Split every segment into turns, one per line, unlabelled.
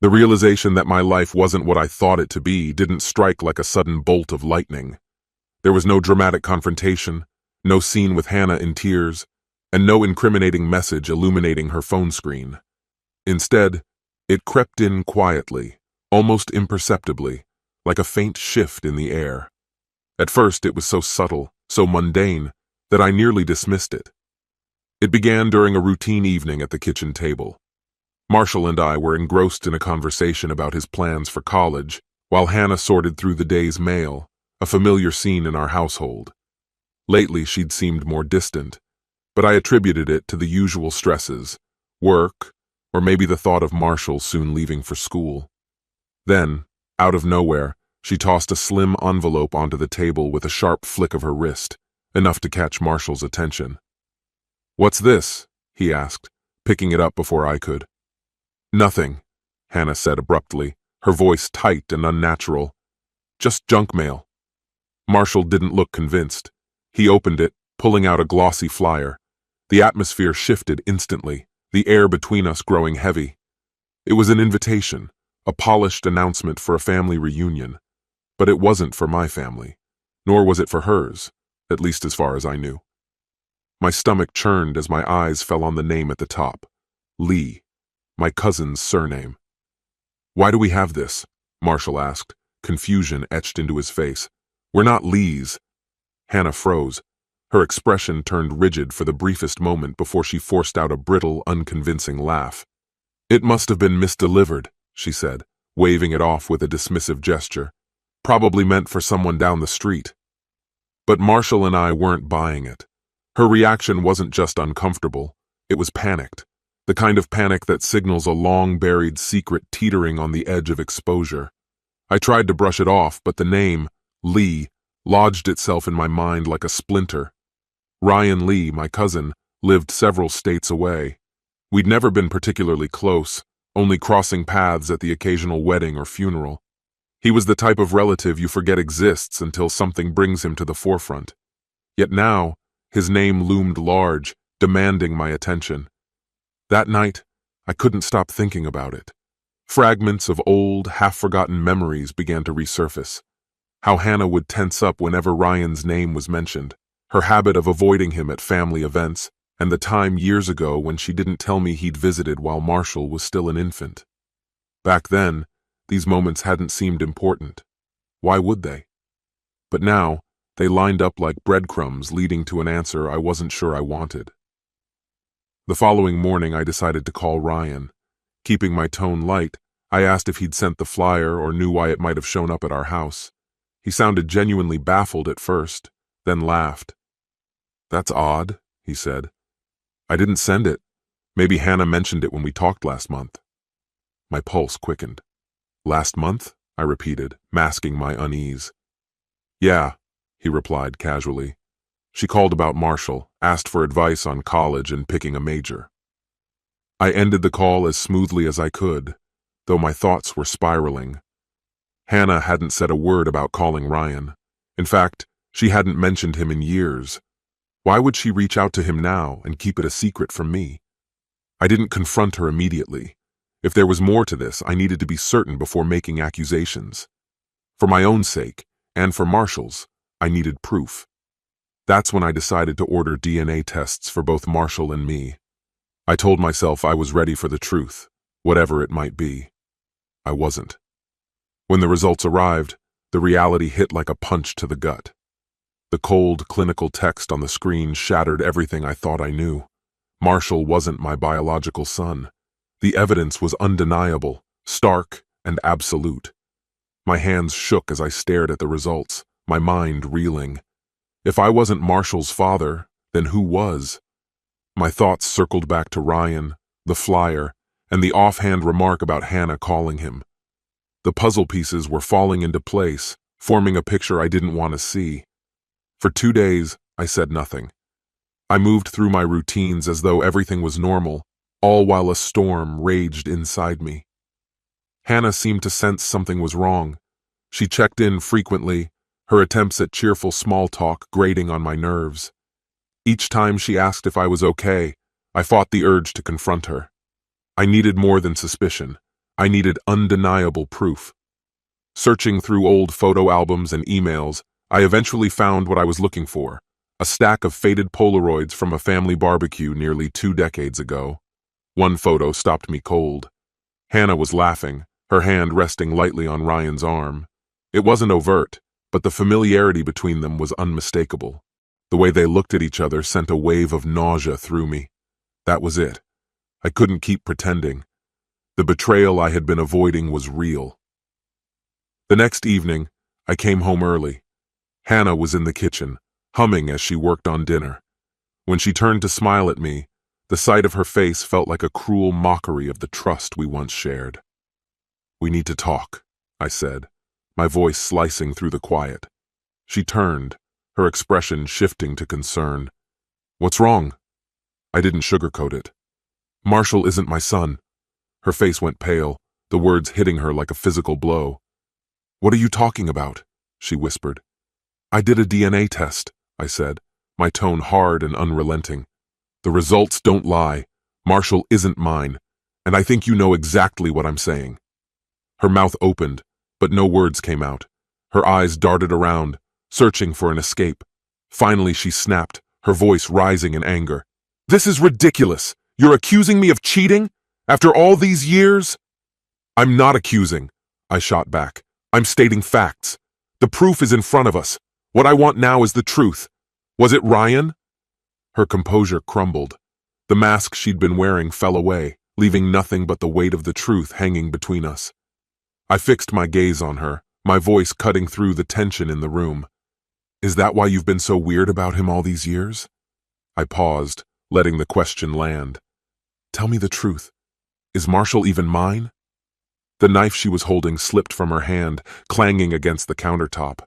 The realization that my life wasn't what I thought it to be didn't strike like a sudden bolt of lightning. There was no dramatic confrontation, no scene with Hannah in tears, and no incriminating message illuminating her phone screen. Instead, it crept in quietly, almost imperceptibly, like a faint shift in the air. At first, it was so subtle, so mundane, that I nearly dismissed it. It began during a routine evening at the kitchen table. Marshall and I were engrossed in a conversation about his plans for college, while Hannah sorted through the day's mail, a familiar scene in our household. Lately, she'd seemed more distant, but I attributed it to the usual stresses, work, or maybe the thought of Marshall soon leaving for school. Then, out of nowhere, she tossed a slim envelope onto the table with a sharp flick of her wrist, enough to catch Marshall's attention. "What's this?" he asked, picking it up before I could. "Nothing," Hannah said abruptly, her voice tight and unnatural. "Just junk mail." Marshall didn't look convinced. He opened it, pulling out a glossy flyer. The atmosphere shifted instantly, the air between us growing heavy. It was an invitation, a polished announcement for a family reunion. But it wasn't for my family, nor was it for hers, at least as far as I knew. My stomach churned as my eyes fell on the name at the top. Lee, my cousin's surname. "Why do we have this?" Marshall asked, confusion etched into his face. "We're not Lees." Hannah froze. Her expression turned rigid for the briefest moment before she forced out a brittle, unconvincing laugh. "It must have been misdelivered," she said, waving it off with a dismissive gesture. "Probably meant for someone down the street." But Marshall and I weren't buying it. Her reaction wasn't just uncomfortable, it was panicked. The kind of panic that signals a long-buried secret teetering on the edge of exposure. I tried to brush it off, but the name, Lee, lodged itself in my mind like a splinter. Ryan Lee, my cousin, lived several states away. We'd never been particularly close, only crossing paths at the occasional wedding or funeral. He was the type of relative you forget exists until something brings him to the forefront. Yet now, his name loomed large, demanding my attention. That night, I couldn't stop thinking about it. Fragments of old, half-forgotten memories began to resurface. How Hannah would tense up whenever Ryan's name was mentioned, her habit of avoiding him at family events, and the time years ago when she didn't tell me he'd visited while Marshall was still an infant. Back then, these moments hadn't seemed important. Why would they? But now, they lined up like breadcrumbs leading to an answer I wasn't sure I wanted. The following morning, I decided to call Ryan. Keeping my tone light, I asked if he'd sent the flyer or knew why it might have shown up at our house. He sounded genuinely baffled at first, then laughed. "That's odd," he said. "I didn't send it. Maybe Hannah mentioned it when we talked last month." My pulse quickened. "Last month?" I repeated, masking my unease. "Yeah," he replied casually. "She called about Marshall, asked for advice on college and picking a major." I ended the call as smoothly as I could, though my thoughts were spiraling. Hannah hadn't said a word about calling Ryan. In fact, she hadn't mentioned him in years. Why would she reach out to him now and keep it a secret from me? I didn't confront her immediately. If there was more to this, I needed to be certain before making accusations. For my own sake, and for Marshall's, I needed proof. That's when I decided to order DNA tests for both Marshall and me. I told myself I was ready for the truth, whatever it might be. I wasn't. When the results arrived, the reality hit like a punch to the gut. The cold, clinical text on the screen shattered everything I thought I knew. Marshall wasn't my biological son. The evidence was undeniable, stark, and absolute. My hands shook as I stared at the results, my mind reeling. If I wasn't Marshall's father, then who was? My thoughts circled back to Ryan, the flyer, and the offhand remark about Hannah calling him. The puzzle pieces were falling into place, forming a picture I didn't want to see. For 2 days, I said nothing. I moved through my routines as though everything was normal, all while a storm raged inside me. Hannah seemed to sense something was wrong. She checked in frequently, her attempts at cheerful small talk grating on my nerves. Each time she asked if I was okay, I fought the urge to confront her. I needed more than suspicion. I needed undeniable proof. Searching through old photo albums and emails, I eventually found what I was looking for, a stack of faded Polaroids from a family barbecue nearly 2 decades ago. One photo stopped me cold. Hannah was laughing, her hand resting lightly on Ryan's arm. It wasn't overt, but the familiarity between them was unmistakable. The way they looked at each other sent a wave of nausea through me. That was it. I couldn't keep pretending. The betrayal I had been avoiding was real. The next evening, I came home early. Hannah was in the kitchen, humming as she worked on dinner. When she turned to smile at me, the sight of her face felt like a cruel mockery of the trust we once shared. "We need to talk," I said, my voice slicing through the quiet. She turned, her expression shifting to concern. "What's wrong?" I didn't sugarcoat it. "Marshall isn't my son." Her face went pale, the words hitting her like a physical blow. "What are you talking about?" she whispered. "I did a DNA test," I said, my tone hard and unrelenting. "The results don't lie. Marshall isn't mine, and I think you know exactly what I'm saying." Her mouth opened, but no words came out. Her eyes darted around, searching for an escape. Finally, she snapped, her voice rising in anger. "This is ridiculous! You're accusing me of cheating? After all these years?" "I'm not accusing," I shot back. "I'm stating facts. The proof is in front of us. What I want now is the truth. Was it Ryan?" Her composure crumbled. The mask she'd been wearing fell away, leaving nothing but the weight of the truth hanging between us. I fixed my gaze on her, my voice cutting through the tension in the room. "Is that why you've been so weird about him all these years?" I paused, letting the question land. "Tell me the truth. Is Marshall even mine?" The knife she was holding slipped from her hand, clanging against the countertop.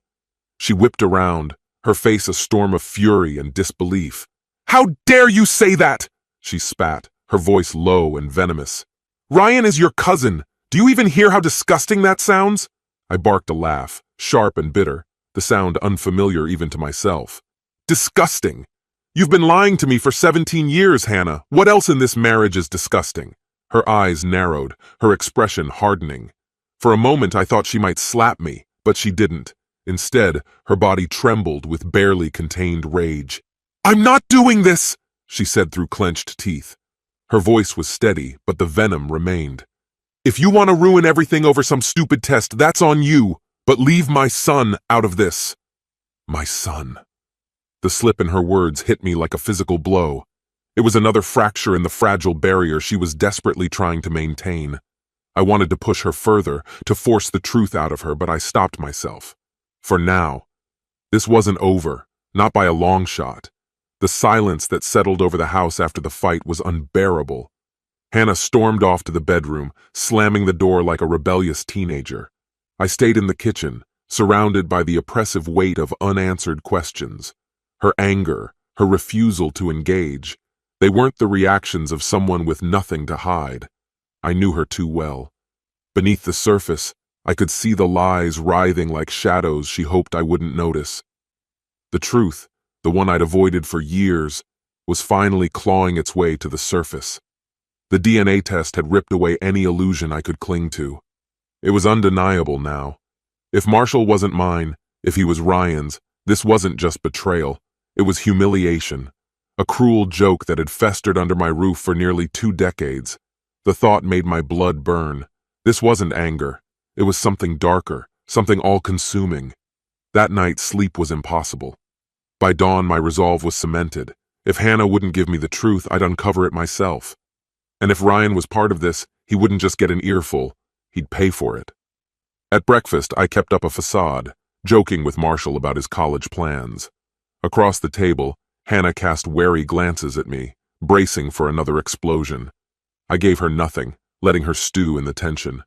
She whipped around, her face a storm of fury and disbelief. "How dare you say that?" she spat, her voice low and venomous. "Ryan is your cousin. Do you even hear how disgusting that sounds?" I barked a laugh, sharp and bitter, the sound unfamiliar even to myself. "Disgusting! You've been lying to me for 17 years, Hannah. What else in this marriage is disgusting?" Her eyes narrowed, her expression hardening. For a moment I thought she might slap me, but she didn't. Instead, her body trembled with barely contained rage. "I'm not doing this," she said through clenched teeth. Her voice was steady, but the venom remained. "If you want to ruin everything over some stupid test, that's on you, but leave my son out of this." My son. The slip in her words hit me like a physical blow. It was another fracture in the fragile barrier she was desperately trying to maintain. I wanted to push her further, to force the truth out of her, but I stopped myself. For now, this wasn't over, not by a long shot. The silence that settled over the house after the fight was unbearable. Hannah stormed off to the bedroom, slamming the door like a rebellious teenager. I stayed in the kitchen, surrounded by the oppressive weight of unanswered questions. Her anger, her refusal to engage, they weren't the reactions of someone with nothing to hide. I knew her too well. Beneath the surface, I could see the lies writhing like shadows she hoped I wouldn't notice. The truth, the one I'd avoided for years, was finally clawing its way to the surface. The DNA test had ripped away any illusion I could cling to. It was undeniable now. If Marshall wasn't mine, if he was Ryan's, this wasn't just betrayal. It was humiliation. A cruel joke that had festered under my roof for nearly 2 decades. The thought made my blood burn. This wasn't anger. It was something darker, something all-consuming. That night, sleep was impossible. By dawn, my resolve was cemented. If Hannah wouldn't give me the truth, I'd uncover it myself. And if Ryan was part of this, he wouldn't just get an earful, he'd pay for it. At breakfast, I kept up a facade, joking with Marshall about his college plans. Across the table, Hannah cast wary glances at me, bracing for another explosion. I gave her nothing, letting her stew in the tension.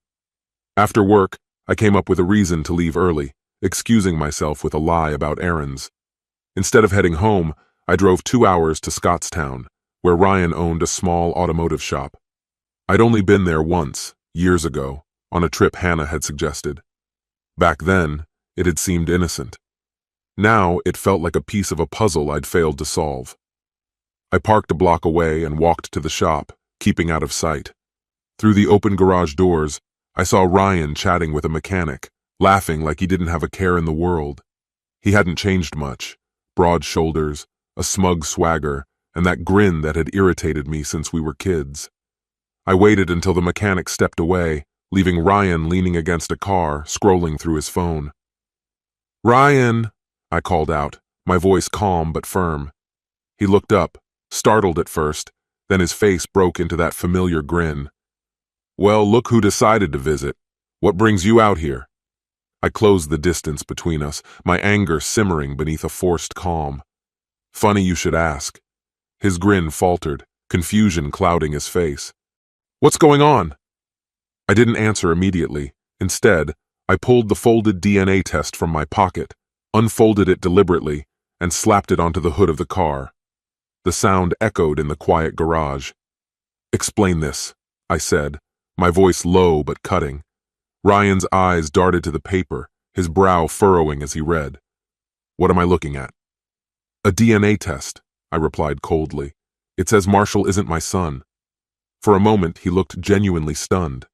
After work, I came up with a reason to leave early, excusing myself with a lie about errands. Instead of heading home, I drove 2 hours to Scottstown, where Ryan owned a small automotive shop. I'd only been there once, years ago, on a trip Hannah had suggested. Back then, it had seemed innocent. Now, it felt like a piece of a puzzle I'd failed to solve. I parked a block away and walked to the shop, keeping out of sight. Through the open garage doors, I saw Ryan chatting with a mechanic, laughing like he didn't have a care in the world. He hadn't changed much. Broad shoulders, a smug swagger, and that grin that had irritated me since we were kids. I waited until the mechanic stepped away, leaving Ryan leaning against a car, scrolling through his phone. "Ryan," I called out, my voice calm but firm. He looked up, startled at first, then his face broke into that familiar grin. "Well, look who decided to visit. What brings you out here?" I closed the distance between us, my anger simmering beneath a forced calm. "Funny you should ask." His grin faltered, confusion clouding his face. "What's going on?" I didn't answer immediately. Instead, I pulled the folded DNA test from my pocket, unfolded it deliberately, and slapped it onto the hood of the car. The sound echoed in the quiet garage. "Explain this," I said, my voice low but cutting. Ryan's eyes darted to the paper, his brow furrowing as he read. "What am I looking at?" "A DNA test," I replied coldly. "It says Marshall isn't my son." For a moment, he looked genuinely stunned.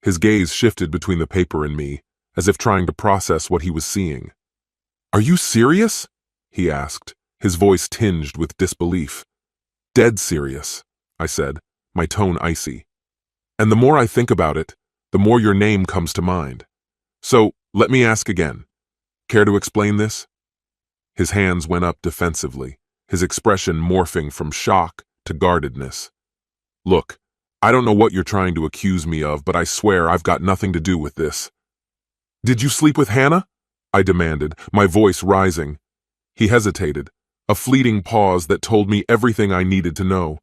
His gaze shifted between the paper and me, as if trying to process what he was seeing. "Are you serious?" he asked, his voice tinged with disbelief. "Dead serious," I said, my tone icy. "And the more I think about it, the more your name comes to mind. So, let me ask again. Care to explain this?" His hands went up defensively, his expression morphing from shock to guardedness. "Look, I don't know what you're trying to accuse me of, but I swear I've got nothing to do with this." "Did you sleep with Hannah?" I demanded, my voice rising. He hesitated, a fleeting pause that told me everything I needed to know.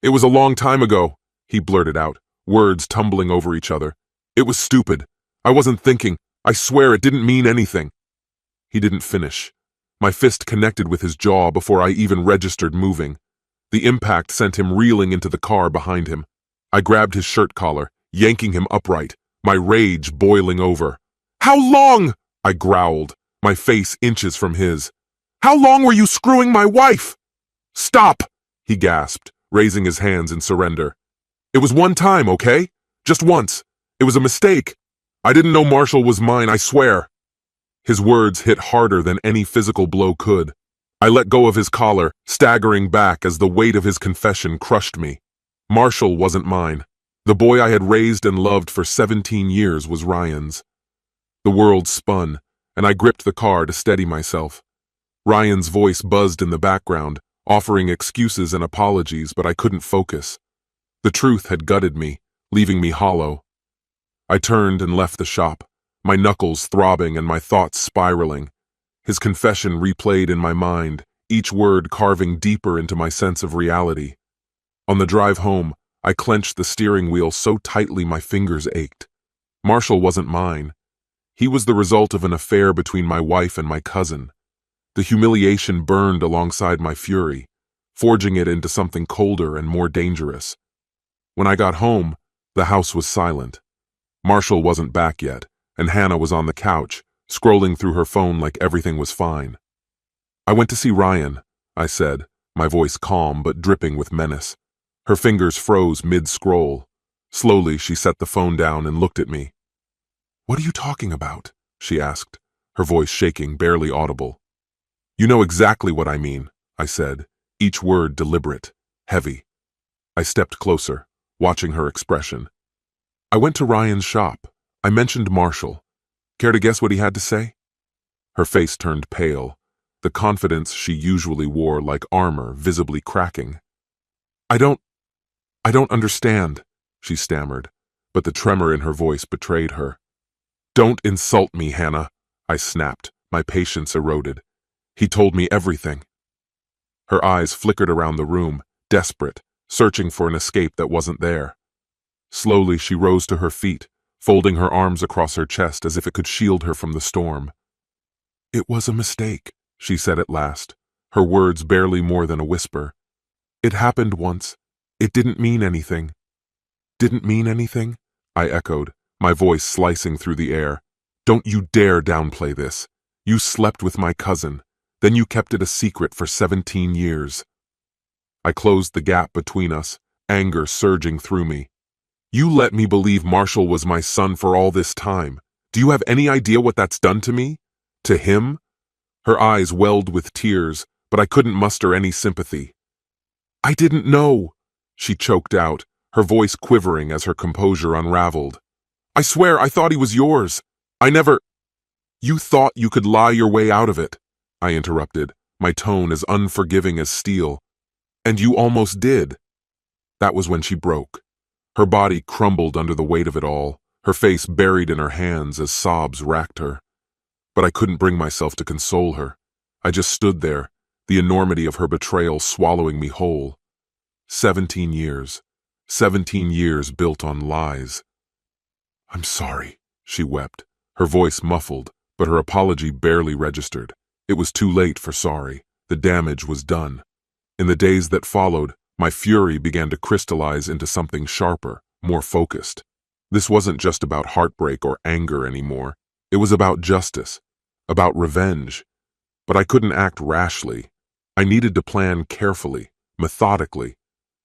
"It was a long time ago," he blurted out, words tumbling over each other. "It was stupid. I wasn't thinking. I swear it didn't mean anything." He didn't finish. My fist connected with his jaw before I even registered moving. The impact sent him reeling into the car behind him. I grabbed his shirt collar, yanking him upright, my rage boiling over. "How long?" I growled, my face inches from his. "How long were you screwing my wife?" "Stop!" he gasped, raising his hands in surrender. "It was one time, okay? Just once. It was a mistake. I didn't know Marshall was mine, I swear." His words hit harder than any physical blow could. I let go of his collar, staggering back as the weight of his confession crushed me. Marshall wasn't mine. The boy I had raised and loved for 17 years was Ryan's. The world spun, and I gripped the car to steady myself. Ryan's voice buzzed in the background, offering excuses and apologies, but I couldn't focus. The truth had gutted me, leaving me hollow. I turned and left the shop, my knuckles throbbing and my thoughts spiraling. His confession replayed in my mind, each word carving deeper into my sense of reality. On the drive home, I clenched the steering wheel so tightly my fingers ached. Marshall wasn't mine. He was the result of an affair between my wife and my cousin. The humiliation burned alongside my fury, forging it into something colder and more dangerous. When I got home, the house was silent. Marshall wasn't back yet, and Hannah was on the couch, scrolling through her phone like everything was fine. "I went to see Ryan," I said, my voice calm but dripping with menace. Her fingers froze mid-scroll. Slowly, she set the phone down and looked at me. "What are you talking about?" she asked, her voice shaking, barely audible. "You know exactly what I mean," I said, each word deliberate, heavy. I stepped closer, watching her expression. "I went to Ryan's shop. I mentioned Marshall. Care to guess what he had to say?" Her face turned pale, the confidence she usually wore like armor visibly cracking. I don't understand," she stammered, but the tremor in her voice betrayed her. "Don't insult me, Hannah," I snapped, my patience eroded. "He told me everything." Her eyes flickered around the room, desperate, searching for an escape that wasn't there. Slowly, she rose to her feet, folding her arms across her chest as if it could shield her from the storm. "It was a mistake," she said at last, her words barely more than a whisper. "It happened once. It didn't mean anything." "Didn't mean anything?" I echoed, my voice slicing through the air. "Don't you dare downplay this. You slept with my cousin. Then you kept it a secret for 17 years. I closed the gap between us, anger surging through me. You let me believe Marshall was my son for all this time. Do you have any idea what that's done to me? To him? Her eyes welled with tears, but I couldn't muster any sympathy. I didn't know, she choked out, her voice quivering as her composure unraveled. I swear I thought he was yours. I never— You thought you could lie your way out of it, I interrupted, my tone as unforgiving as steel. And you almost did. That was when she broke. Her body crumbled under the weight of it all, her face buried in her hands as sobs racked her. But I couldn't bring myself to console her. I just stood there, the enormity of her betrayal swallowing me whole. 17 years. 17 years built on lies. I'm sorry, she wept, her voice muffled, but her apology barely registered. It was too late for sorry. The damage was done. In the days that followed, my fury began to crystallize into something sharper, more focused. This wasn't just about heartbreak or anger anymore. It was about justice, about revenge. But I couldn't act rashly. I needed to plan carefully, methodically.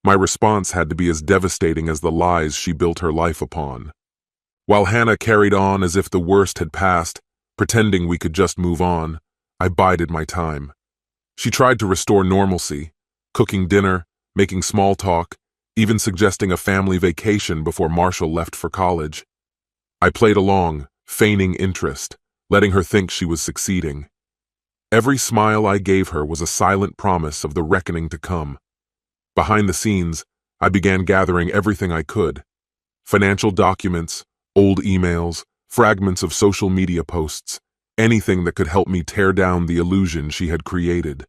My response had to be as devastating as the lies she built her life upon. While Hannah carried on as if the worst had passed, pretending we could just move on, I bided my time. She tried to restore normalcy, cooking dinner, making small talk, even suggesting a family vacation before Marshall left for college. I played along, feigning interest, letting her think she was succeeding. Every smile I gave her was a silent promise of the reckoning to come. Behind the scenes, I began gathering everything I could. Financial documents, old emails, fragments of social media posts, anything that could help me tear down the illusion she had created.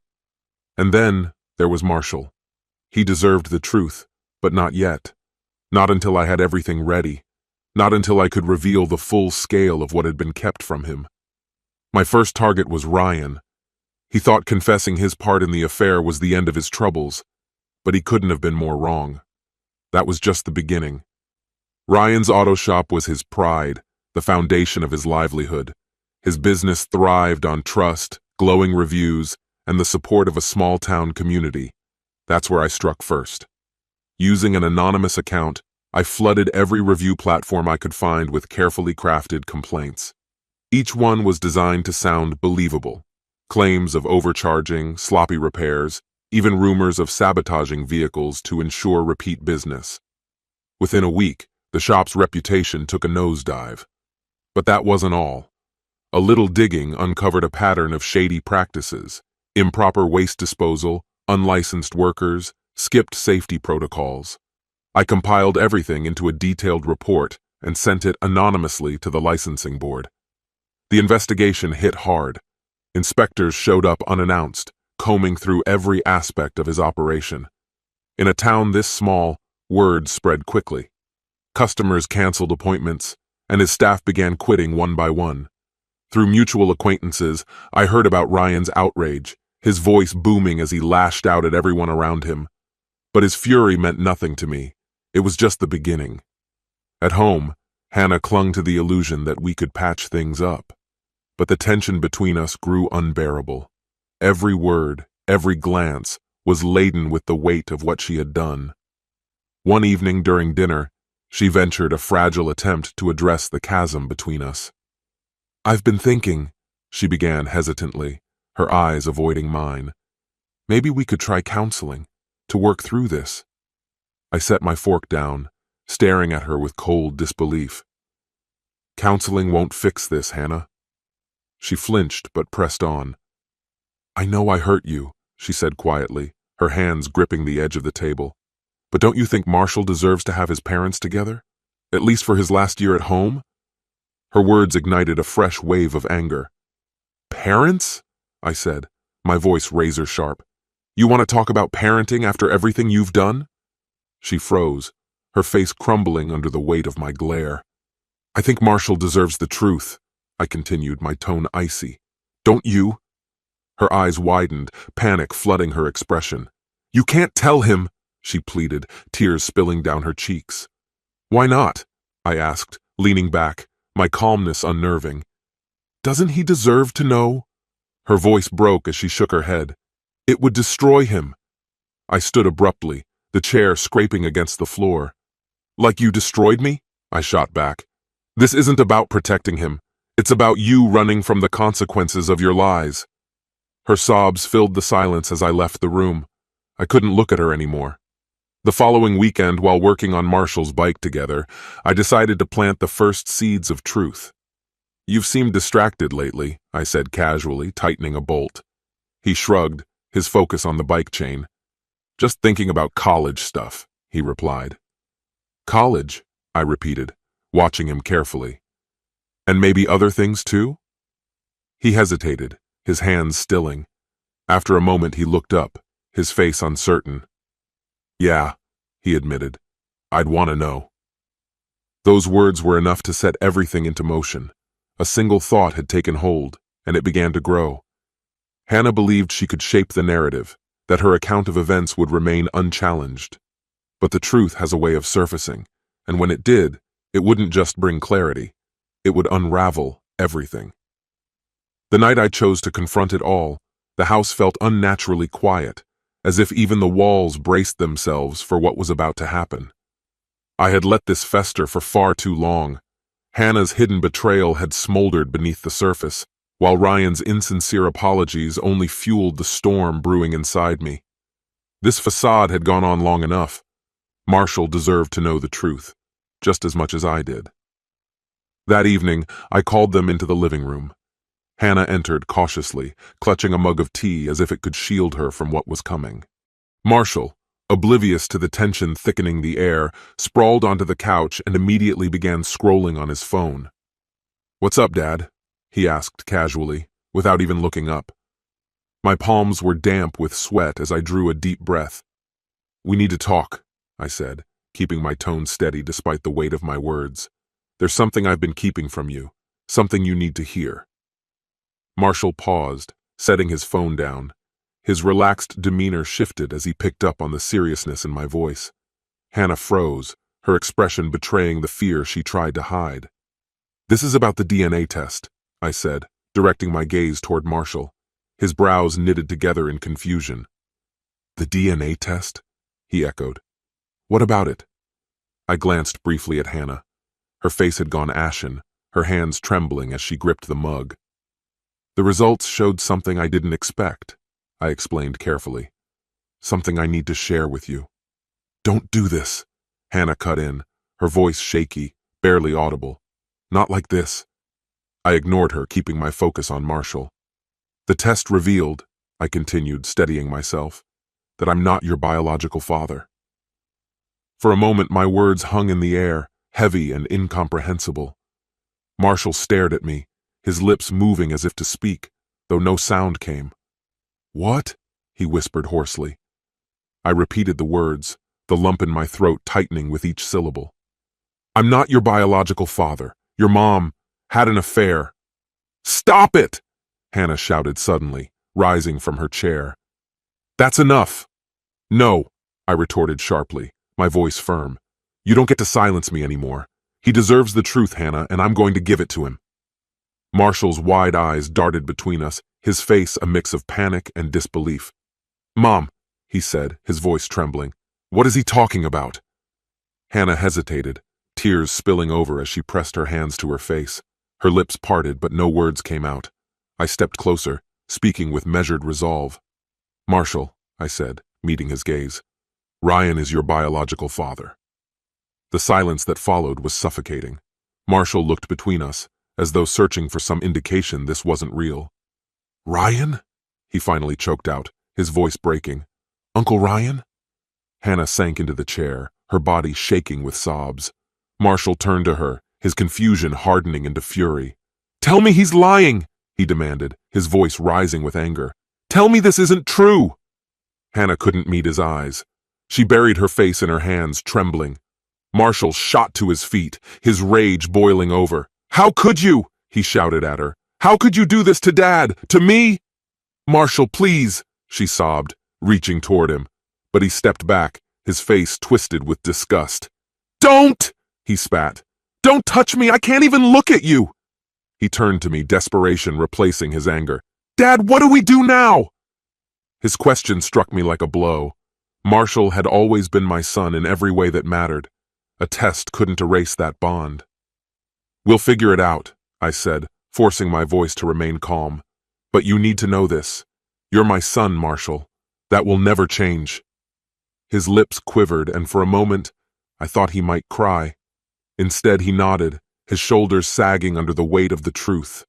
And then there was Marshall. He deserved the truth, but not yet. Not until I had everything ready. Not until I could reveal the full scale of what had been kept from him. My first target was Ryan. He thought confessing his part in the affair was the end of his troubles, but he couldn't have been more wrong. That was just the beginning. Ryan's auto shop was his pride, the foundation of his livelihood. His business thrived on trust, glowing reviews, and the support of a small-town community. That's where I struck first. Using an anonymous account, I flooded every review platform I could find with carefully crafted complaints. Each one was designed to sound believable. Claims of overcharging, sloppy repairs, even rumors of sabotaging vehicles to ensure repeat business. Within a week, the shop's reputation took a nosedive. But that wasn't all. A little digging uncovered a pattern of shady practices: improper waste disposal, unlicensed workers, skipped safety protocols. I compiled everything into a detailed report and sent it anonymously to the licensing board. The investigation hit hard. Inspectors showed up unannounced, combing through every aspect of his operation. In a town this small, word spread quickly. Customers canceled appointments, and his staff began quitting one by one. Through mutual acquaintances, I heard about Ryan's outrage, his voice booming as he lashed out at everyone around him. But his fury meant nothing to me. It was just the beginning. At home, Hannah clung to the illusion that we could patch things up. But the tension between us grew unbearable. Every word, every glance, was laden with the weight of what she had done. One evening during dinner, she ventured a fragile attempt to address the chasm between us. I've been thinking, she began hesitantly, her eyes avoiding mine. Maybe we could try counseling, to work through this. I set my fork down, staring at her with cold disbelief. Counseling won't fix this, Hannah. She flinched but pressed on. I know I hurt you, she said quietly, her hands gripping the edge of the table. But don't you think Marshall deserves to have his parents together? At least for his last year at home? Her words ignited a fresh wave of anger. Parents? I said, my voice razor sharp. You want to talk about parenting after everything you've done? She froze, her face crumbling under the weight of my glare. I think Marshall deserves the truth, I continued, my tone icy. Don't you? Her eyes widened, panic flooding her expression. You can't tell him, she pleaded, tears spilling down her cheeks. Why not? I asked, leaning back, my calmness unnerving. Doesn't he deserve to know? Her voice broke as she shook her head. It would destroy him. I stood abruptly, the chair scraping against the floor. Like you destroyed me? I shot back. This isn't about protecting him. It's about you running from the consequences of your lies. Her sobs filled the silence as I left the room. I couldn't look at her anymore. The following weekend, while working on Marshall's bike together, I decided to plant the first seeds of truth. You've seemed distracted lately, I said casually, tightening a bolt. He shrugged, his focus on the bike chain. Just thinking about college stuff, he replied. College, I repeated, watching him carefully. And maybe other things too? He hesitated, his hands stilling. After a moment he looked up, his face uncertain. Yeah, he admitted. I'd want to know. Those words were enough to set everything into motion. A single thought had taken hold, and it began to grow. Hannah believed she could shape the narrative, that her account of events would remain unchallenged. But the truth has a way of surfacing, and when it did, it wouldn't just bring clarity. It would unravel everything. The night I chose to confront it all, the house felt unnaturally quiet, as if even the walls braced themselves for what was about to happen. I had let this fester for far too long. Hannah's hidden betrayal had smoldered beneath the surface, while Ryan's insincere apologies only fueled the storm brewing inside me. This facade had gone on long enough. Marshall deserved to know the truth, just as much as I did. That evening, I called them into the living room. Hannah entered cautiously, clutching a mug of tea as if it could shield her from what was coming. Marshall, oblivious to the tension thickening the air, sprawled onto the couch and immediately began scrolling on his phone. "What's up, Dad?" he asked casually, without even looking up. My palms were damp with sweat as I drew a deep breath. "We need to talk," I said, keeping my tone steady despite the weight of my words. "There's something I've been keeping from you, something you need to hear." Marshall paused, setting his phone down. His relaxed demeanor shifted as he picked up on the seriousness in my voice. Hannah froze, her expression betraying the fear she tried to hide. "This is about the DNA test," I said, directing my gaze toward Marshall. His brows knitted together in confusion. "The DNA test?" he echoed. "What about it?" I glanced briefly at Hannah. Her face had gone ashen, her hands trembling as she gripped the mug. "The results showed something I didn't expect," I explained carefully. "Something I need to share with you." "Don't do this," Hannah cut in, her voice shaky, barely audible. "Not like this." I ignored her, keeping my focus on Marshall. "The test revealed," I continued, steadying myself, "that I'm not your biological father." For a moment my words hung in the air, heavy and incomprehensible. Marshall stared at me, his lips moving as if to speak, though no sound came. "What?" he whispered hoarsely. I repeated the words, the lump in my throat tightening with each syllable. "I'm not your biological father. Your mom had an affair." "Stop it!" Hannah shouted suddenly, rising from her chair. "That's enough." "No," I retorted sharply, my voice firm. "You don't get to silence me anymore. He deserves the truth, Hannah, and I'm going to give it to him." Marshall's wide eyes darted between us, his face a mix of panic and disbelief. "Mom," he said, his voice trembling, "what is he talking about?" Hannah hesitated, tears spilling over as she pressed her hands to her face. Her lips parted, but no words came out. I stepped closer, speaking with measured resolve. "Marshall," I said, meeting his gaze, "Ryan is your biological father." The silence that followed was suffocating. Marshall looked between us, as though searching for some indication this wasn't real. "Ryan?" he finally choked out, his voice breaking. "Uncle Ryan?" Hannah sank into the chair, her body shaking with sobs. Marshall turned to her, his confusion hardening into fury. "Tell me he's lying!" he demanded, his voice rising with anger. "Tell me this isn't true!" Hannah couldn't meet his eyes. She buried her face in her hands, trembling. Marshall shot to his feet, his rage boiling over. "How could you?" he shouted at her. "How could you do this to Dad? To me?" "Marshall, please," she sobbed, reaching toward him. But he stepped back, his face twisted with disgust. "Don't!" he spat. "Don't touch me! I can't even look at you!" He turned to me, desperation replacing his anger. "Dad, what do we do now?" His question struck me like a blow. Marshall had always been my son in every way that mattered. A test couldn't erase that bond. "We'll figure it out," I said, forcing my voice to remain calm. "But you need to know this. You're my son, Marshall. That will never change." His lips quivered, and for a moment, I thought he might cry. Instead, he nodded, his shoulders sagging under the weight of the truth.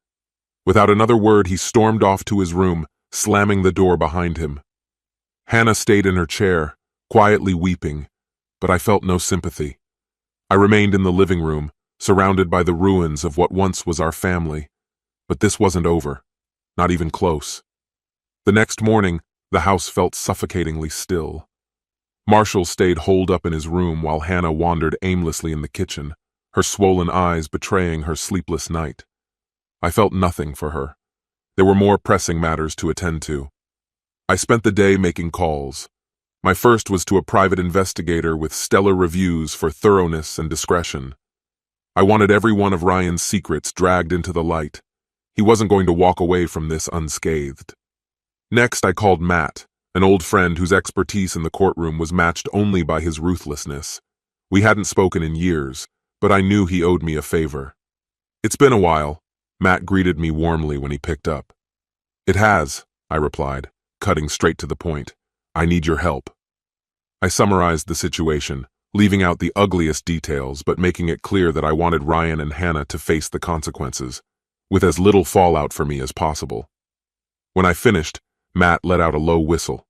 Without another word, he stormed off to his room, slamming the door behind him. Hannah stayed in her chair, quietly weeping, but I felt no sympathy. I remained in the living room, surrounded by the ruins of what once was our family. But this wasn't over, not even close. The next morning, the house felt suffocatingly still. Marshall stayed holed up in his room while Hannah wandered aimlessly in the kitchen, her swollen eyes betraying her sleepless night. I felt nothing for her. There were more pressing matters to attend to. I spent the day making calls. My first was to a private investigator with stellar reviews for thoroughness and discretion. I wanted every one of Ryan's secrets dragged into the light. He wasn't going to walk away from this unscathed. Next, I called Matt, an old friend whose expertise in the courtroom was matched only by his ruthlessness. We hadn't spoken in years, but I knew he owed me a favor. "It's been a while," Matt greeted me warmly when he picked up. "It has," I replied, cutting straight to the point. "I need your help." I summarized the situation, leaving out the ugliest details but making it clear that I wanted Ryan and Hannah to face the consequences, with as little fallout for me as possible. When I finished, Matt let out a low whistle.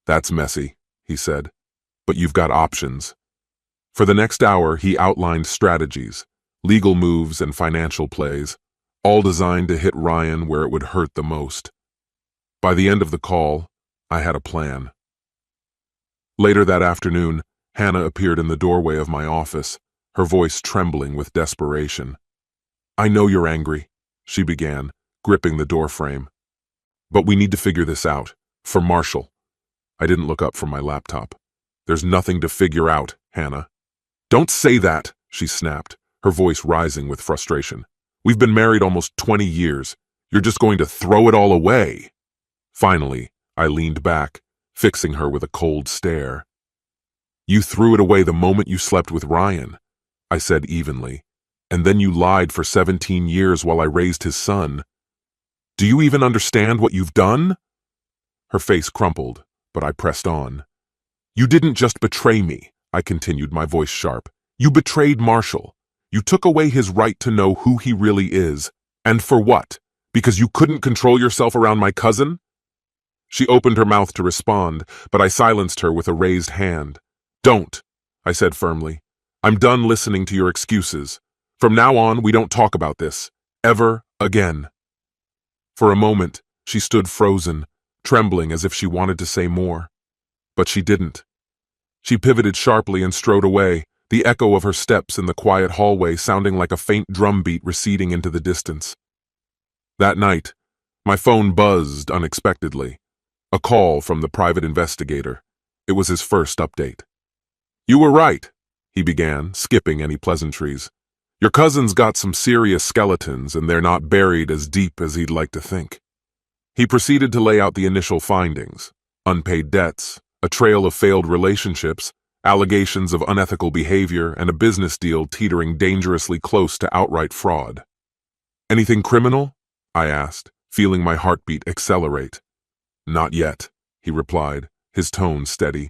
"That's messy," he said, "but you've got options." For the next hour, he outlined strategies, legal moves and financial plays, all designed to hit Ryan where it would hurt the most. By the end of the call, I had a plan. Later that afternoon, Hannah appeared in the doorway of my office, her voice trembling with desperation. "I know you're angry," she began, gripping the doorframe. "But we need to figure this out. For Marshall." I didn't look up from my laptop. "There's nothing to figure out, Hannah." "Don't say that," she snapped, her voice rising with frustration. "We've been married almost 20 years. You're just going to throw it all away." Finally, I leaned back, fixing her with a cold stare. "You threw it away the moment you slept with Ryan," I said evenly, "and then you lied for 17 years while I raised his son. Do you even understand what you've done?" Her face crumpled, but I pressed on. "You didn't just betray me," I continued, my voice sharp. "You betrayed Marshall. You took away his right to know who he really is. And for what? Because you couldn't control yourself around my cousin?" She opened her mouth to respond, but I silenced her with a raised hand. "Don't," I said firmly. "I'm done listening to your excuses. From now on, we don't talk about this. Ever again." For a moment, she stood frozen, trembling as if she wanted to say more. But she didn't. She pivoted sharply and strode away, the echo of her steps in the quiet hallway sounding like a faint drumbeat receding into the distance. That night, my phone buzzed unexpectedly. A call from the private investigator. It was his first update. "You were right," he began, skipping any pleasantries. "Your cousin's got some serious skeletons, and they're not buried as deep as he'd like to think." He proceeded to lay out the initial findings: unpaid debts, a trail of failed relationships, allegations of unethical behavior, and a business deal teetering dangerously close to outright fraud. "Anything criminal?" I asked, feeling my heartbeat accelerate. "Not yet," he replied, his tone steady.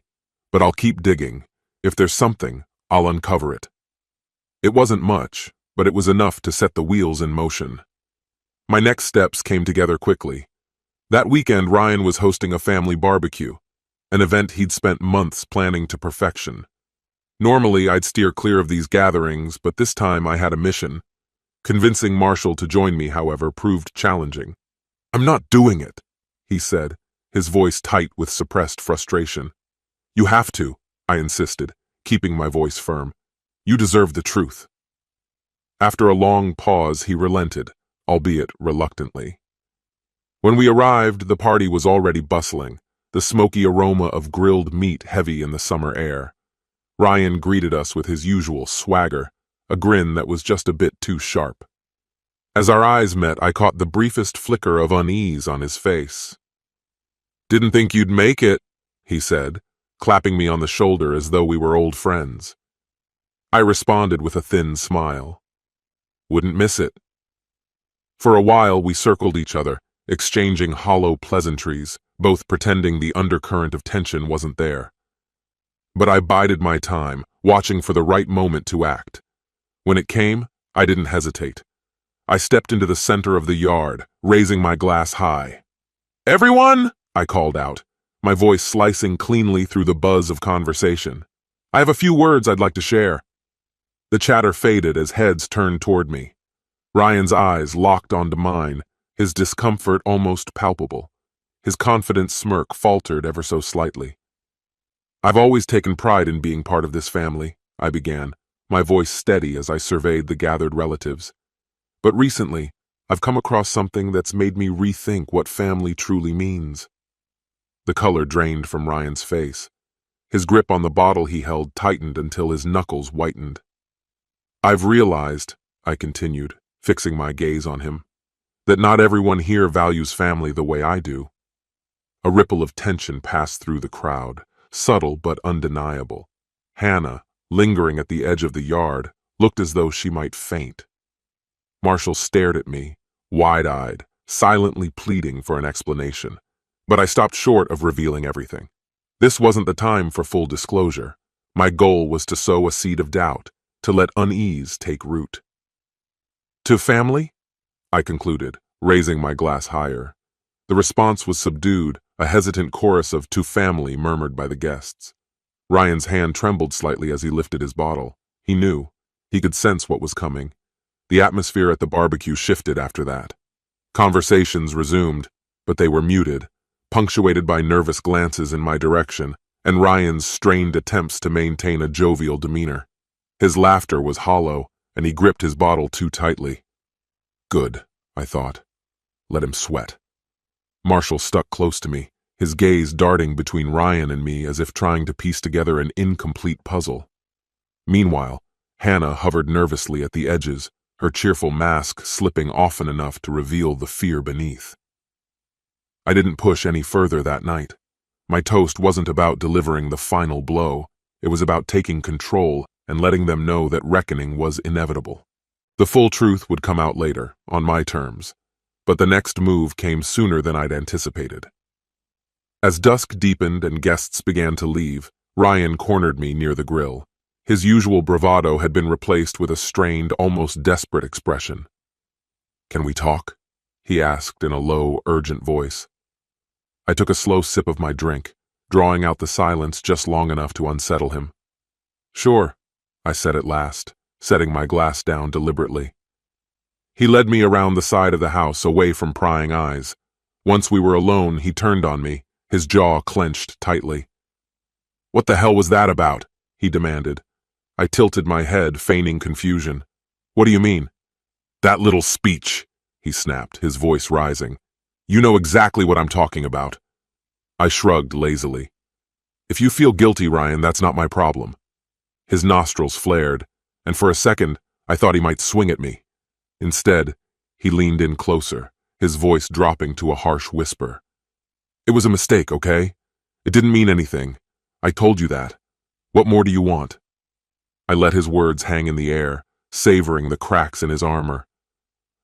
"But I'll keep digging. If there's something, I'll uncover it." It wasn't much, but it was enough to set the wheels in motion. My next steps came together quickly. That weekend, Ryan was hosting a family barbecue, an event he'd spent months planning to perfection. Normally, I'd steer clear of these gatherings, but this time I had a mission. Convincing Marshall to join me, however, proved challenging. "I'm not doing it," he said, his voice tight with suppressed frustration. "You have to," I insisted, keeping my voice firm. "You deserve the truth." After a long pause, he relented, albeit reluctantly. When we arrived, the party was already bustling, the smoky aroma of grilled meat heavy in the summer air. Ryan greeted us with his usual swagger, a grin that was just a bit too sharp. As our eyes met, I caught the briefest flicker of unease on his face. "Didn't think you'd make it," he said, clapping me on the shoulder as though we were old friends. I responded with a thin smile. Wouldn't miss it. For a while we circled each other, exchanging hollow pleasantries, both pretending the undercurrent of tension wasn't there. But I bided my time, watching for the right moment to act. When it came, I didn't hesitate. I stepped into the center of the yard, raising my glass high. "Everyone!" I called out, my voice slicing cleanly through the buzz of conversation. "I have a few words I'd like to share." The chatter faded as heads turned toward me. Ryan's eyes locked onto mine, his discomfort almost palpable. His confident smirk faltered ever so slightly. "I've always taken pride in being part of this family," I began, my voice steady as I surveyed the gathered relatives. "But recently, I've come across something that's made me rethink what family truly means." The color drained from Ryan's face. His grip on the bottle he held tightened until his knuckles whitened. "I've realized," I continued, fixing my gaze on him, "that not everyone here values family the way I do." A ripple of tension passed through the crowd, subtle but undeniable. Hannah, lingering at the edge of the yard, looked as though she might faint. Marshall stared at me, wide-eyed, silently pleading for an explanation, but I stopped short of revealing everything. This wasn't the time for full disclosure. My goal was to sow a seed of doubt, to let unease take root. "To family?" I concluded, raising my glass higher. The response was subdued, a hesitant chorus of "to family" murmured by the guests. Ryan's hand trembled slightly as he lifted his bottle. He knew. He could sense what was coming. The atmosphere at the barbecue shifted after that. Conversations resumed, but they were muted, punctuated by nervous glances in my direction and Ryan's strained attempts to maintain a jovial demeanor. His laughter was hollow, and he gripped his bottle too tightly. Good, I thought. Let him sweat. Marshall stuck close to me, his gaze darting between Ryan and me as if trying to piece together an incomplete puzzle. Meanwhile, Hannah hovered nervously at the edges, her cheerful mask slipping often enough to reveal the fear beneath. I didn't push any further that night. My toast wasn't about delivering the final blow. It was about taking control and letting them know that reckoning was inevitable. The full truth would come out later, on my terms, but the next move came sooner than I'd anticipated. As dusk deepened and guests began to leave, Ryan cornered me near the grill. His usual bravado had been replaced with a strained, almost desperate expression. "Can we talk?" he asked in a low, urgent voice. I took a slow sip of my drink, drawing out the silence just long enough to unsettle him. "Sure," I said at last, setting my glass down deliberately. He led me around the side of the house, away from prying eyes. Once we were alone, he turned on me, his jaw clenched tightly. "What the hell was that about?" he demanded. I tilted my head, feigning confusion. "What do you mean?" "That little speech," he snapped, his voice rising. "You know exactly what I'm talking about." I shrugged lazily. "If you feel guilty, Ryan, that's not my problem." His nostrils flared, and for a second, I thought he might swing at me. Instead, he leaned in closer, his voice dropping to a harsh whisper. "It was a mistake, okay? It didn't mean anything. I told you that. What more do you want?" I let his words hang in the air, savoring the cracks in his armor.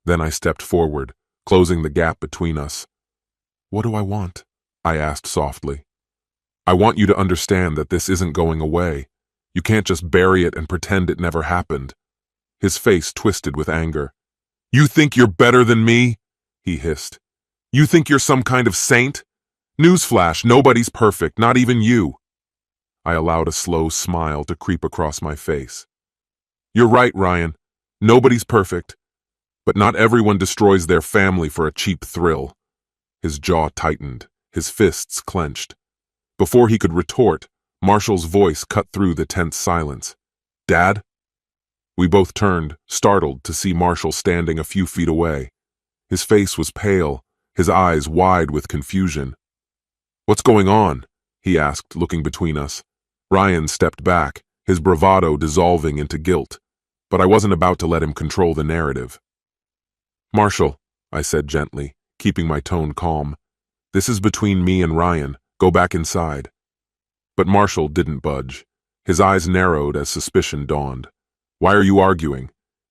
Then I stepped forward, closing the gap between us. "What do I want?" I asked softly. "I want you to understand that this isn't going away. You can't just bury it and pretend it never happened." His face twisted with anger. "You think you're better than me?" he hissed. "You think you're some kind of saint? Newsflash, nobody's perfect, not even you." I allowed a slow smile to creep across my face. "You're right, Ryan. Nobody's perfect. But not everyone destroys their family for a cheap thrill." His jaw tightened, his fists clenched. Before he could retort, Marshall's voice cut through the tense silence. "Dad?" We both turned, startled to see Marshall standing a few feet away. His face was pale, his eyes wide with confusion. "What's going on?" he asked, looking between us. Ryan stepped back, his bravado dissolving into guilt, but I wasn't about to let him control the narrative. "Marshall," I said gently, keeping my tone calm, "this is between me and Ryan. Go back inside." But Marshall didn't budge. His eyes narrowed as suspicion dawned. Why are you arguing?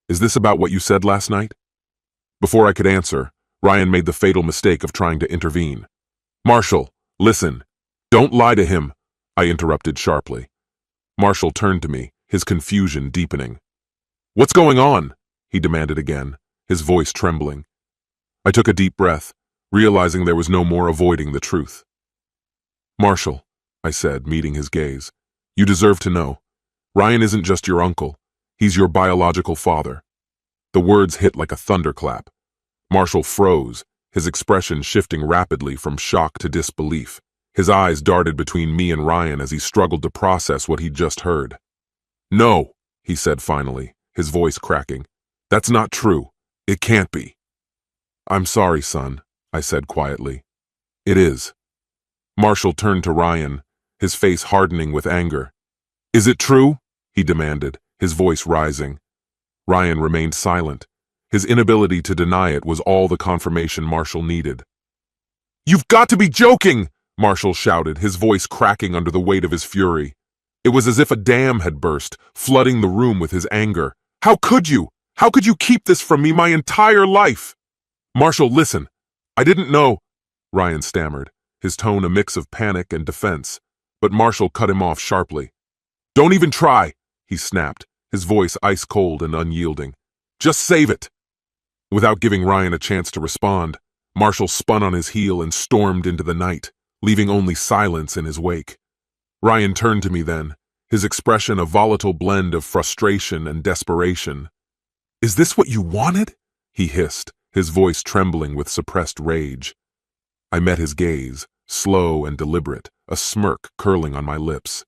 Is this about what you said last night? Before I could answer, Ryan made the fatal mistake of trying to intervene. Marshall, listen. Don't lie to him, I interrupted sharply. Marshall turned to me, his confusion deepening. What's going on? He demanded again, his voice trembling. I took a deep breath, realizing there was no more avoiding the truth. Marshall, I said, meeting his gaze, you deserve to know. Ryan isn't just your uncle. He's your biological father. The words hit like a thunderclap. Marshall froze, his expression shifting rapidly from shock to disbelief. His eyes darted between me and Ryan as he struggled to process what he'd just heard. No, he said finally, his voice cracking. That's not true. It can't be. I'm sorry, son, I said quietly. It is. Marshall turned to Ryan, his face hardening with anger. Is it true? He demanded, his voice rising. Ryan remained silent. His inability to deny it was all the confirmation Marshall needed. You've got to be joking! Marshall shouted, his voice cracking under the weight of his fury. It was as if a dam had burst, flooding the room with his anger. How could you? How could you keep this from me my entire life? Marshall, listen. I didn't know, Ryan stammered, his tone a mix of panic and defense, but Marshall cut him off sharply. Don't even try, he snapped, his voice ice-cold and unyielding. Just save it. Without giving Ryan a chance to respond, Marshall spun on his heel and stormed into the night, leaving only silence in his wake. Ryan turned to me then, his expression a volatile blend of frustration and desperation. Is this what you wanted? He hissed, his voice trembling with suppressed rage. I met his gaze, slow and deliberate, a smirk curling on my lips.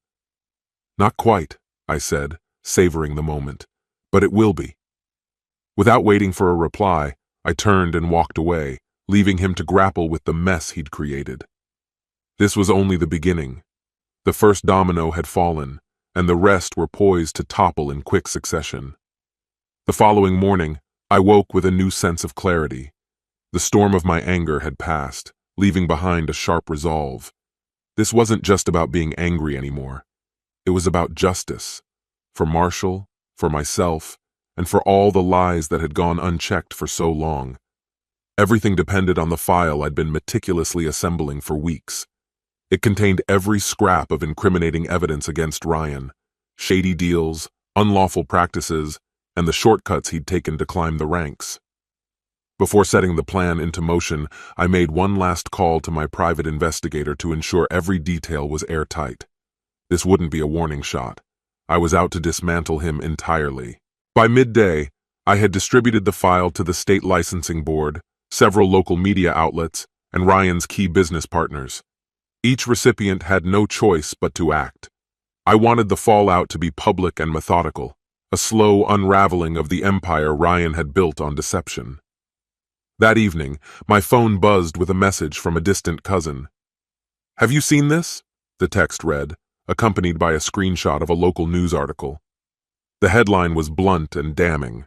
Not quite, I said, savoring the moment, but it will be. Without waiting for a reply, I turned and walked away, leaving him to grapple with the mess he'd created. This was only the beginning. The first domino had fallen, and the rest were poised to topple in quick succession. The following morning, I woke with a new sense of clarity. The storm of my anger had passed, leaving behind a sharp resolve. This wasn't just about being angry anymore. It was about justice. For Marshall, for myself, and for all the lies that had gone unchecked for so long. Everything depended on the file I'd been meticulously assembling for weeks. It contained every scrap of incriminating evidence against Ryan, shady deals, unlawful practices, and the shortcuts he'd taken to climb the ranks. Before setting the plan into motion, I made one last call to my private investigator to ensure every detail was airtight. This wouldn't be a warning shot. I was out to dismantle him entirely. By midday, I had distributed the file to the state licensing board, several local media outlets, and Ryan's key business partners. Each recipient had no choice but to act. I wanted the fallout to be public and methodical, a slow unraveling of the empire Ryan had built on deception. That evening, my phone buzzed with a message from a distant cousin. Have you seen this? The text read, accompanied by a screenshot of a local news article. The headline was blunt and damning.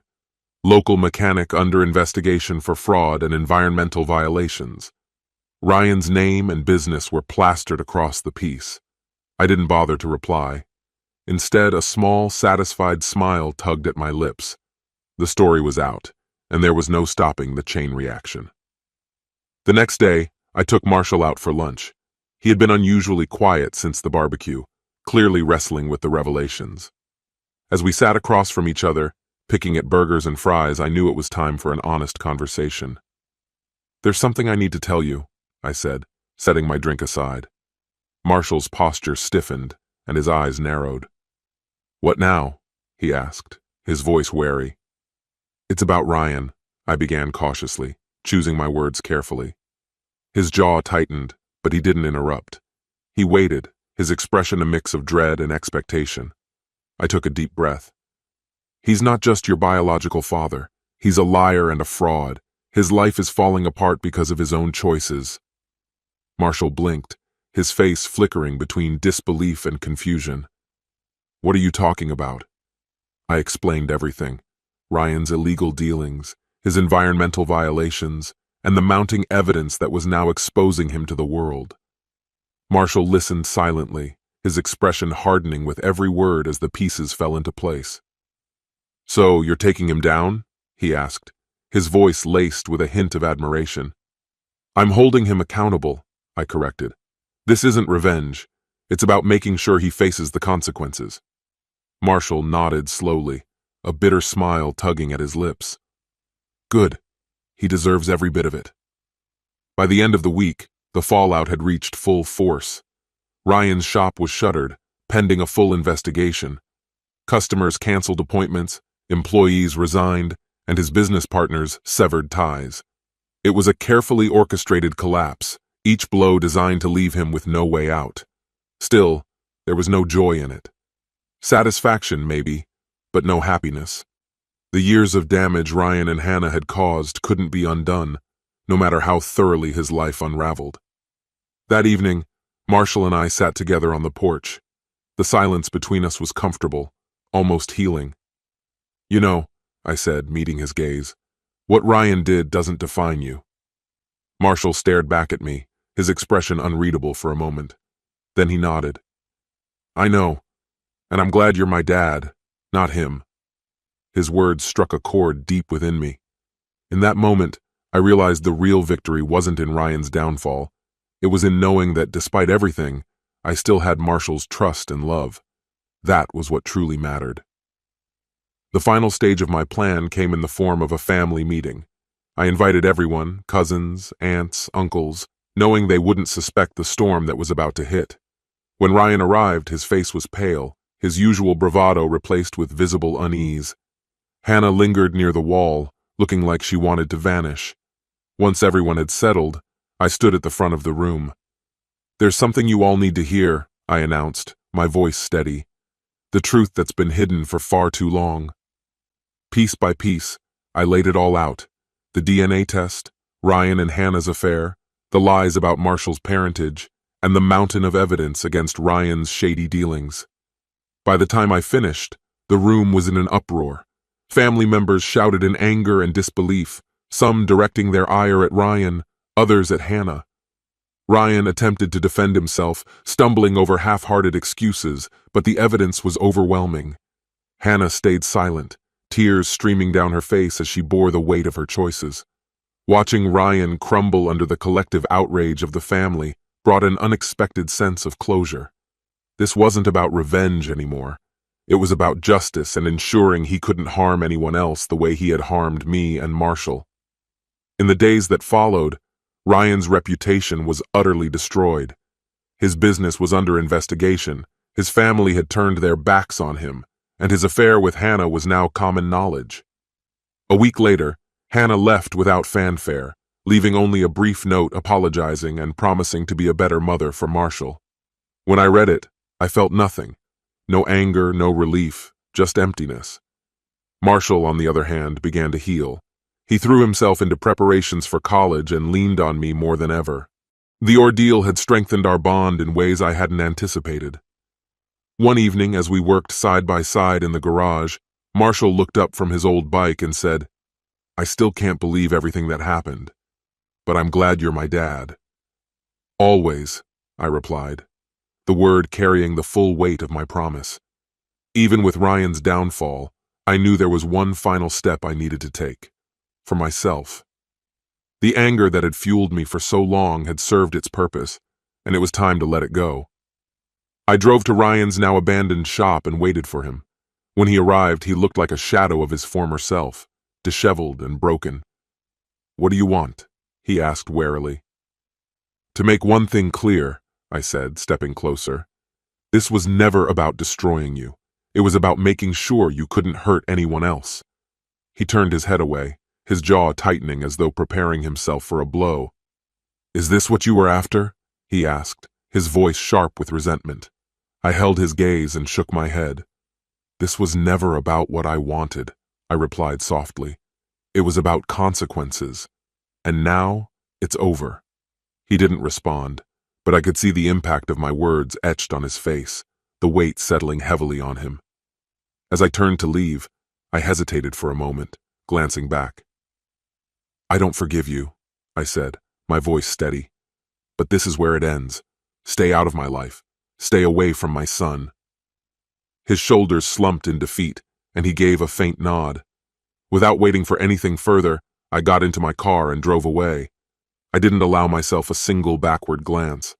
Local mechanic under investigation for fraud and environmental violations. Ryan's name and business were plastered across the piece. I didn't bother to reply. Instead, a small, satisfied smile tugged at my lips. The story was out, and there was no stopping the chain reaction. The next day, I took Marshall out for lunch. He had been unusually quiet since the barbecue, clearly wrestling with the revelations. As we sat across from each other, picking at burgers and fries, I knew it was time for an honest conversation. There's something I need to tell you, I said, setting my drink aside. Marshall's posture stiffened, and his eyes narrowed. What now? He asked, his voice wary. It's about Ryan, I began cautiously, choosing my words carefully. His jaw tightened, but he didn't interrupt. He waited, his expression a mix of dread and expectation. I took a deep breath. He's not just your biological father. He's a liar and a fraud. His life is falling apart because of his own choices. Marshall blinked, his face flickering between disbelief and confusion. What are you talking about? I explained everything. Ryan's illegal dealings, his environmental violations, and the mounting evidence that was now exposing him to the world. Marshall listened silently, his expression hardening with every word as the pieces fell into place. "So, you're taking him down?" he asked, his voice laced with a hint of admiration. "I'm holding him accountable," I corrected. "This isn't revenge. It's about making sure he faces the consequences." Marshall nodded slowly, a bitter smile tugging at his lips. "Good. He deserves every bit of it." By the end of the week, the fallout had reached full force. Ryan's shop was shuttered, pending a full investigation. Customers canceled appointments, employees resigned, and his business partners severed ties. It was a carefully orchestrated collapse, each blow designed to leave him with no way out. Still, there was no joy in it. Satisfaction, maybe, but no happiness. The years of damage Ryan and Hannah had caused couldn't be undone, no matter how thoroughly his life unraveled. That evening, Marshall and I sat together on the porch. The silence between us was comfortable, almost healing. "You know," I said, meeting his gaze, "what Ryan did doesn't define you." Marshall stared back at me, his expression unreadable for a moment. Then he nodded. "I know, and I'm glad you're my dad, not him." His words struck a chord deep within me. In that moment, I realized the real victory wasn't in Ryan's downfall. It was in knowing that despite everything, I still had Marshall's trust and love. That was what truly mattered. The final stage of my plan came in the form of a family meeting. I invited everyone, cousins, aunts, uncles, knowing they wouldn't suspect the storm that was about to hit. When Ryan arrived, his face was pale, his usual bravado replaced with visible unease. Hannah lingered near the wall, looking like she wanted to vanish. Once everyone had settled, I stood at the front of the room. "There's something you all need to hear," I announced, my voice steady. "The truth that's been hidden for far too long." Piece by piece, I laid it all out. The DNA test, Ryan and Hannah's affair, the lies about Marshall's parentage, and the mountain of evidence against Ryan's shady dealings. By the time I finished, the room was in an uproar. Family members shouted in anger and disbelief, some directing their ire at Ryan, others at Hannah. Ryan attempted to defend himself, stumbling over half-hearted excuses, but the evidence was overwhelming. Hannah stayed silent, tears streaming down her face as she bore the weight of her choices. Watching Ryan crumble under the collective outrage of the family brought an unexpected sense of closure. This wasn't about revenge anymore. It was about justice and ensuring he couldn't harm anyone else the way he had harmed me and Marshall. In the days that followed, Ryan's reputation was utterly destroyed. His business was under investigation, his family had turned their backs on him, and his affair with Hannah was now common knowledge. A week later, Hannah left without fanfare, leaving only a brief note apologizing and promising to be a better mother for Marshall. When I read it, I felt nothing. No anger, no relief, just emptiness. Marshall, on the other hand, began to heal. He threw himself into preparations for college and leaned on me more than ever. The ordeal had strengthened our bond in ways I hadn't anticipated. One evening, as we worked side by side in the garage, Marshall looked up from his old bike and said, "I still can't believe everything that happened, but I'm glad you're my dad." "Always," I replied, the word carrying the full weight of my promise. Even with Ryan's downfall, I knew there was one final step I needed to take. For myself. The anger that had fueled me for so long had served its purpose, and it was time to let it go. I drove to Ryan's now abandoned shop and waited for him. When he arrived, he looked like a shadow of his former self, disheveled and broken. "What do you want?" he asked warily. "To make one thing clear," I said, stepping closer, "this was never about destroying you. It was about making sure you couldn't hurt anyone else." He turned his head away, his jaw tightening as though preparing himself for a blow. "Is this what you were after?" he asked, his voice sharp with resentment. I held his gaze and shook my head. "This was never about what I wanted," I replied softly. "It was about consequences. And now, it's over." He didn't respond, but I could see the impact of my words etched on his face, the weight settling heavily on him. As I turned to leave, I hesitated for a moment, glancing back. "I don't forgive you," I said, my voice steady. "But this is where it ends. Stay out of my life. Stay away from my son." His shoulders slumped in defeat, and he gave a faint nod. Without waiting for anything further, I got into my car and drove away. I didn't allow myself a single backward glance.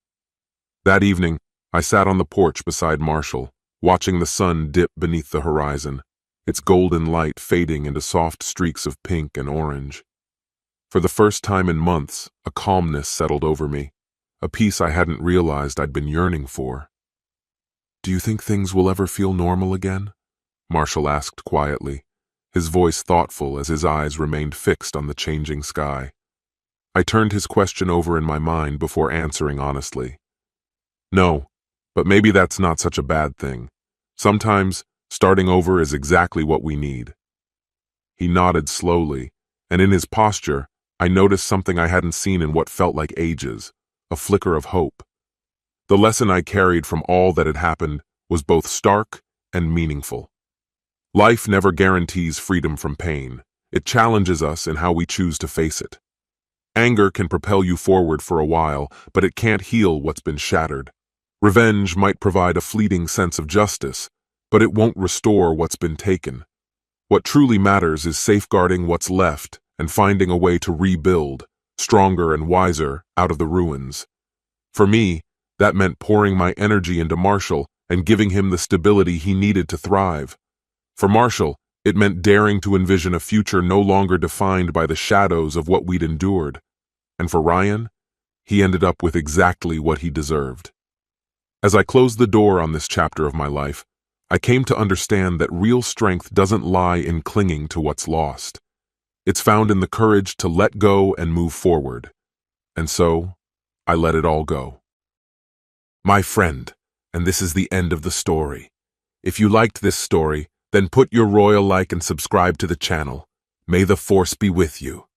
That evening, I sat on the porch beside Marshall, watching the sun dip beneath the horizon, its golden light fading into soft streaks of pink and orange. For the first time in months, a calmness settled over me, a peace I hadn't realized I'd been yearning for. "Do you think things will ever feel normal again?" Marshall asked quietly, his voice thoughtful as his eyes remained fixed on the changing sky. I turned his question over in my mind before answering honestly. "No, but maybe that's not such a bad thing. Sometimes, starting over is exactly what we need." He nodded slowly, and in his posture, I noticed something I hadn't seen in what felt like ages, a flicker of hope. The lesson I carried from all that had happened was both stark and meaningful. Life never guarantees freedom from pain. It challenges us in how we choose to face it. Anger can propel you forward for a while, but it can't heal what's been shattered. Revenge might provide a fleeting sense of justice, but it won't restore what's been taken. What truly matters is safeguarding what's left and finding a way to rebuild, stronger and wiser, out of the ruins. For me, that meant pouring my energy into Marshall and giving him the stability he needed to thrive. For Marshall, it meant daring to envision a future no longer defined by the shadows of what we'd endured. And for Ryan, he ended up with exactly what he deserved. As I closed the door on this chapter of my life, I came to understand that real strength doesn't lie in clinging to what's lost. It's found in the courage to let go and move forward. And so, I let it all go. My friend, and this is the end of the story. If you liked this story, then put your royal like and subscribe to the channel. May the force be with you.